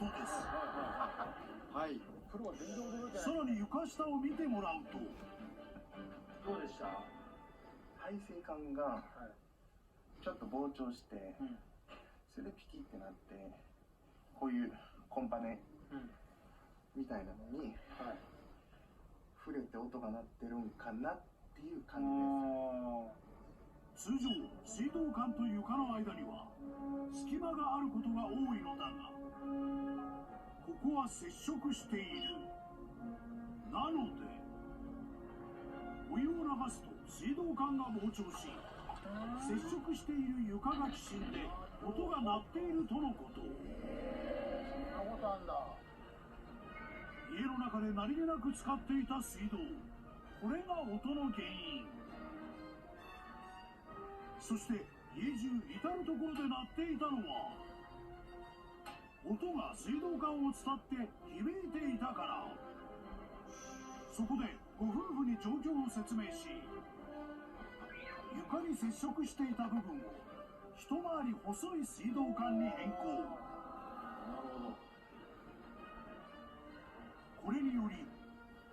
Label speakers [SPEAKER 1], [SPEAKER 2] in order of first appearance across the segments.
[SPEAKER 1] ことです。
[SPEAKER 2] はい。
[SPEAKER 1] さらに床下を見てもらうと、
[SPEAKER 3] どうでした？
[SPEAKER 2] 排水管がちょっと膨張して、それでピキってなって、こういうコンパネみたいなのに触れて音が鳴ってるんかなっていう感
[SPEAKER 1] じです。通常、水道管と床の間には隙間があることが多いのだが、ここは接触している。なのでお湯を流すと水道管が膨張し、接触している床がきしんで音が鳴っているとのこと。家の中で何気なく使っていた水道、これが音の原因。そして家中至る所で鳴っていたのは、音が水道管を伝って響いていたから。そこでご夫婦に状況を説明し、床に接触していた部分を一回り細い水道管に変更。これにより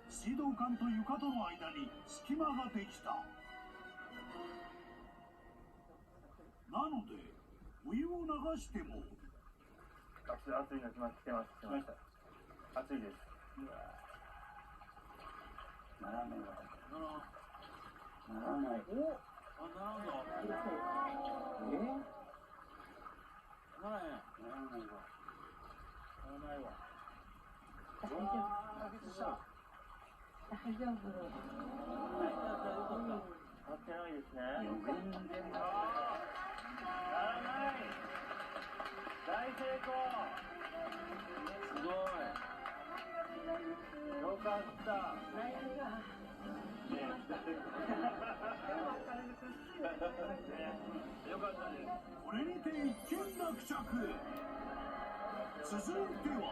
[SPEAKER 1] 水道管と床との間に隙間ができた。なのでお湯を流しても
[SPEAKER 3] 熱いの来ました。熱いです。ならない。お、ならない。
[SPEAKER 4] 大丈夫。
[SPEAKER 3] なってないですね。全然ならない。大成功。すごい。よかった。ね、よかったです。
[SPEAKER 1] これにて一件落着。続いては